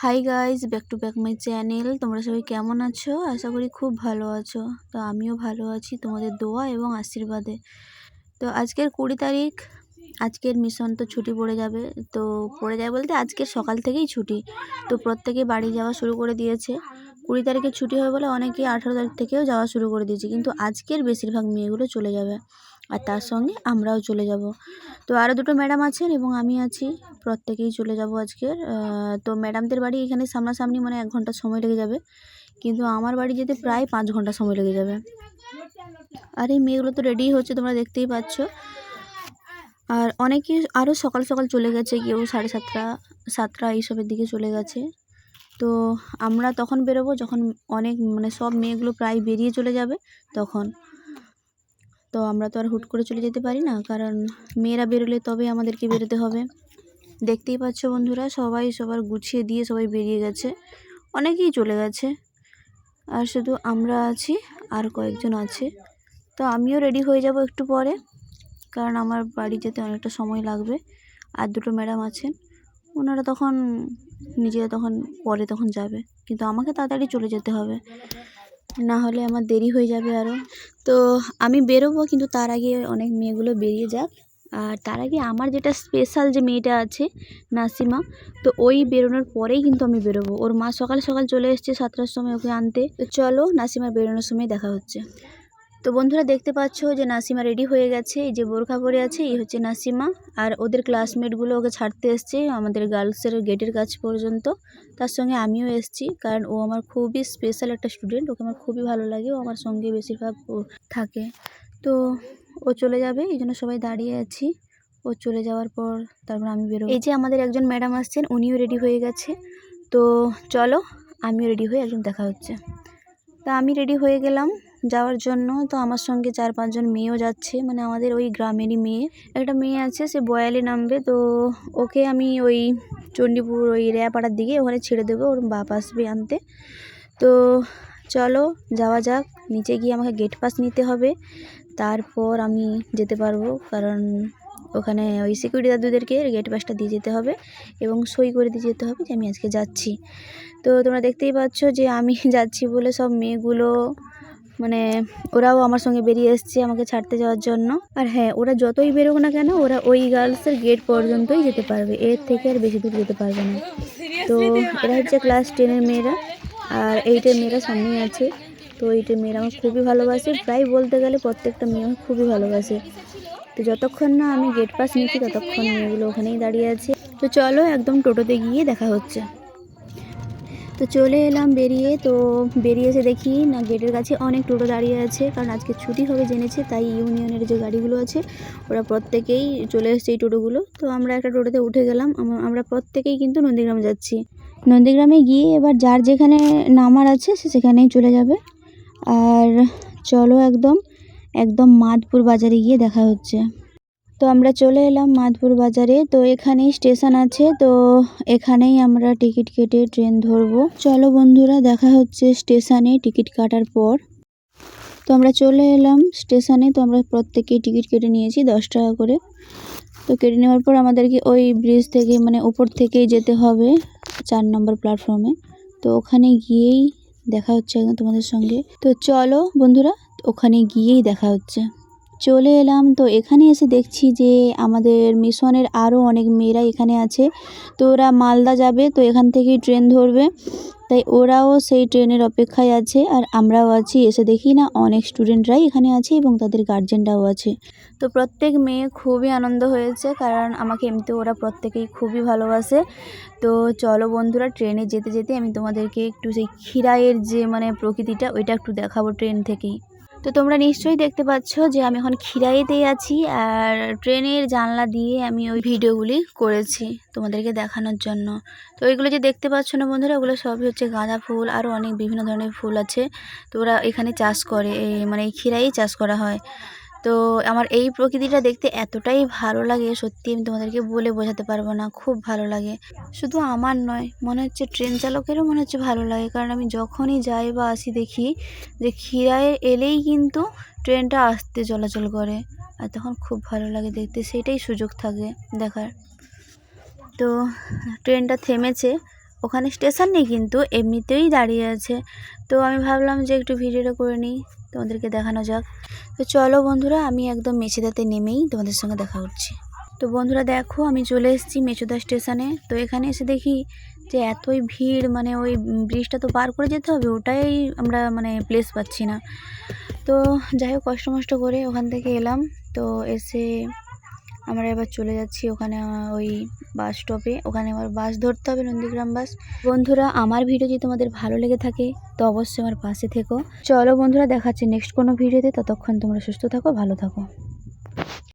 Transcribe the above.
Hi guys, back to back my channel. তোমরা সবাই কেমন আছো? আশা করি খুব ভালো আছো। তো আমিও ভালো আছি তোমাদের দোয়া এবং আশীর্বাদে। তো আজকের 20 তারিখ, আজকের মিশন তো ছুটি পড়ে যাবে। তো পড়ে যায় বলতে আজকের সকাল থেকেই ছুটি। তো প্রত্যেকে বাড়ি যাওয়া শুরু করে দিয়েছে। 20 তারিখে ছুটি হয় বলে অনেকে 18 তারিখ থেকেও যাওয়া শুরু করে দিয়েছে, কিন্তু আজকের বেশিরভাগ মেয়েগুলো চলে যাবে, আর তার সঙ্গে আমরাও চলে যাব। তো আরও দুটো ম্যাডাম আছেন এবং আমি আছি, প্রত্যেকেই চলে যাব আজকের। তো ম্যাডামদের বাড়ি এখানে সামনাসামনি, মানে 1 ঘন্টা সময় লেগে যাবে, কিন্তু আমার বাড়ি যেতে প্রায় 5 ঘন্টা সময় লেগে যাবে। আর এই মেয়েগুলো তো রেডি হচ্ছে, তোমরা দেখতেই পাচ্ছ। আর অনেকে আরও সকাল সকাল চলে গেছে, কেউ 7:30 7টা এইসবের দিকে চলে গেছে। তো আমরা তখন বেরোবো যখন অনেক সব মেয়েগুলো প্রায় বেরিয়ে চলে যাবে তখন। তো আমরা তো আর হুট করে চলে যেতে পারি না, কারণ মেয়েরা বেরোলে তবে আমাদেরকে বেরোতে হবে। দেখতেই পাচ্ছ বন্ধুরা, সবাই সবার গুছিয়ে দিয়ে সবাই বেরিয়ে গেছে, অনেকেই চলে গেছে, আর শুধু আমরা আছি আর কয়েকজন আছে। তো আমিও রেডি হয়ে যাব একটু পরে, কারণ আমার বাড়ি যেতে অনেকটা সময় লাগবে। আর দুটো ম্যাডাম আছেন, ওনারা তখন নিজেরা পরে যাবে, কিন্তু আমাকে তাড়াতাড়ি চলে যেতে হবে, না হলে আমার দেরি হয়ে যাবে আরও। তো আমি বেরোবো, কিন্তু তার আগে অনেক মেয়েগুলো বেরিয়ে যাক। আর তার আগে আমার যেটা স্পেশাল যে মেয়েটা আছে, নাসিমা, তো ওই বেরোনোর পরেই কিন্তু আমি বেরোবো। ওর মা সকাল সকাল চলে এসছে 7টার সময় ওকে আনতে। তো চলো, নাসিমা বেরোনোর সময় দেখা হচ্ছে। তো বন্ধুরা দেখতে পাচ্ছ যে নাসিমা রেডি হয়ে গেছে, এই যে বোরখা পরে আছে, এই হচ্ছে নাসিমা। আর ওদের ক্লাসমেটগুলো ওকে ছাড়তে এসছে আমাদের গার্লসের গেটের কাছ পর্যন্ত। তার সঙ্গে আমিও এসছি, কারণ ও আমার খুবই স্পেশাল একটা স্টুডেন্ট, ওকে আমার খুবই ভালো লাগে, ও আমার সঙ্গে বেশিরভাগ থাকে। তো ও চলে যাবে, এই জন্য সবাই দাঁড়িয়ে আছি। ও চলে যাওয়ার পর তারপর আমি বেরোবো। এই যে আমাদের একজন ম্যাডাম আসছেন, উনিও রেডি হয়ে গেছে। তো চলো, আমিও রেডি হয়ে একদম দেখা হচ্ছে। তা আমি রেডি হয়ে গেলাম যাওয়ার জন্য। তো আমার সঙ্গে 4-5 জন মেয়েও যাচ্ছে, মানে আমাদের ওই গ্রামেরই মেয়ে। একটা মেয়ে আছে, সে বয়ালে নামবে। তো ওকে আমি ওই চণ্ডীপুর ওই রেয়াপাড়ার দিকে ওখানে ছেড়ে দেবো, ওর বাপ আসবে আনতে। তো চলো যাওয়া যাক। নিচে গিয়ে আমাকে গেট পাস নিতে হবে, তারপর আমি যেতে পারবো, কারণ ওখানে ওই সিকিউরিটি দাদুদেরকে গেট পাসটা দিয়ে যেতে হবে এবং সই করে দিয়ে যেতে হবে যে আমি আজকে যাচ্ছি। তো তোমরা দেখতেই পাচ্ছ যে আমি যাচ্ছি বলে সব মেয়েগুলো, মানে ওরাও আমার সঙ্গে বেরিয়ে এসছে আমাকে ছাড়তে যাওয়ার জন্য। আর হ্যাঁ, ওরা যতই বেরোক না কেন, ওরা ওই গার্লসের গেট পর্যন্তই যেতে পারবে, এর থেকে আর বেশি দূর যেতে পারবে না। তো এরা হচ্ছে ক্লাস 10-এর মেয়েরা, আর 8-এর মেয়েরা সামনেই আছে। তো 8-এর মেয়েরা আমার খুবই ভালোবাসে, প্রায় বলতে গেলে প্রত্যেকটা মেয়ে আমার খুবই ভালোবাসে। তো যতক্ষণ না আমি গেট পাস নিচ্ছি ততক্ষণ মেয়েগুলো ওখানেই দাঁড়িয়ে আছে। তো চলো একদম টোটোতে গিয়ে দেখা হচ্ছে। তো চলে এলাম বেরিয়ে। তো বেরিয়ে এসে দেখি না গেটের কাছে অনেক টোটো দাঁড়িয়ে আছে, কারণ আজকে ছুটি হবে জেনেছে, তাই ইউনিয়নের যে গাড়িগুলো আছে ওরা প্রত্যেকেই চলে এসছে এই টোটোগুলো। তো আমরা একটা টোটোতে উঠে গেলাম। আমরা প্রত্যেকেই কিন্তু নন্দীগ্রাম যাচ্ছি। নন্দীগ্রামে গিয়ে এবার যার যেখানে নামার আছে সে সেখানেই চলে যাবে। আর চলো একদম একদম মাধপুর বাজারে গিয়ে দেখা হচ্ছে। তো আমরা চলে এলাম মাধপুর বাজারে। তো এখানেই স্টেশন আছে, তো এখানেই আমরা টিকিট কেটে ট্রেন ধরবো। চলো বন্ধুরা, দেখা হচ্ছে স্টেশনে টিকিট কাটার পর। তো আমরা চলে এলাম স্টেশনে। তো আমরা প্রত্যেকেই টিকিট কেটে নিয়েছি 10 টাকা করে। তো কেটে নেওয়ার পর আমাদেরকে ওই ব্রিজ থেকে, মানে উপর থেকেই যেতে হবে 4 নম্বর প্ল্যাটফর্মে। তো ওখানে গিয়েই দেখা হচ্ছে একদম তোমাদের সঙ্গে। তো চলো বন্ধুরা, ওখানে গিয়েই দেখা হচ্ছে। চলে এলাম। তো এখানে এসে দেখছি যে আমাদের মিশনের আরও অনেক মেয়েরা এখানে আছে। তো ওরা মালদা যাবে, তো এখান থেকেই ট্রেন ধরবে, তাই ওরাও সেই ট্রেনের অপেক্ষায় আছে। আর আমরাও আছি। এসে দেখি না অনেক স্টুডেন্টরাই এখানে আছে এবং তাদের গার্জেনরাও আছে। তো প্রত্যেক মেয়ে খুবই আনন্দ হয়েছে, কারণ আমাকে এমনিতে ওরা প্রত্যেকেই খুবই ভালোবাসে। তো চলো বন্ধুরা, ট্রেনে যেতে যেতে আমি তোমাদেরকে একটু সেই খিরাইয়ের যে প্রকৃতিটা ওইটা একটু দেখাবো ট্রেন থেকেই। তো তোমরা নিশ্চয়ই দেখতে পাচ্ছ যে আমি এখন খিরাইতেই আছি, আর ট্রেনের জানলা দিয়ে আমি ওই ভিডিওগুলি করেছি তোমাদেরকে দেখানোর জন্য। তো ওইগুলো যে দেখতে পাচ্ছ না বন্ধুরা, ওগুলো সবই হচ্ছে গাঁদা ফুল, আরও অনেক বিভিন্ন ধরনের ফুল আছে। তো ওরা এখানে চাষ করে, এই খিরাই চাষ করা হয়। তো আমার এই প্রকৃতিটা দেখতে এতটাই ভালো লাগে, সত্যি আমি তোমাদেরকে বলে বোঝাতে পারবো না, খুব ভালো লাগে। শুধু আমার নয়, মনে হচ্ছে ট্রেন চালকেরও মনে হচ্ছে ভালো লাগে, কারণ আমি যখনই যাই বা আসি দেখি যে খিরায় এলেই কিন্তু ট্রেনটা আসতে চলাচল করে, আর তখন খুব ভালো লাগে দেখতে, সেটাই সুযোগ থাকে দেখার। তো ট্রেনটা থেমেছে, ওখানে স্টেশন নেই কিন্তু এমনিতেই দাঁড়িয়ে আছে। তো আমি ভাবলাম যে একটু ভিডিওটা করে নিই, তোমাদেরকে দেখানো যাক। তো চলো বন্ধুরা, আমি একদম মেচেদাতে নেমেই তোমাদের সঙ্গে দেখা করছি। তো বন্ধুরা দেখো, আমি চলে এসেছি মেচেদা স্টেশনে। তো এখানে এসে দেখি যে এতই ভিড়, মানে ওই ব্রিজটা তো পার করে যেতে হবে, ওটাই আমরা মানে প্লেস পাচ্ছি না। তো যাই হোক, কষ্ট মষ্ট করে ওখান থেকে এলাম। তো এসে আমরা এবার চলে যাচ্ছি ওখানে ওই বাস স্টপে। ওখানে আমার বাস ধরতে হবে, নন্দীগ্রাম বাস। বন্ধুরা, আমার ভিডিও যদি তোমাদের ভালো লেগে থাকে তো অবশ্যই আমার পাশে থেকো। চলো বন্ধুরা, দেখাচ্ছি নেক্সট কোনো ভিডিওতে। ততক্ষণ তোমরা সুস্থ থাকো, ভালো থাকো।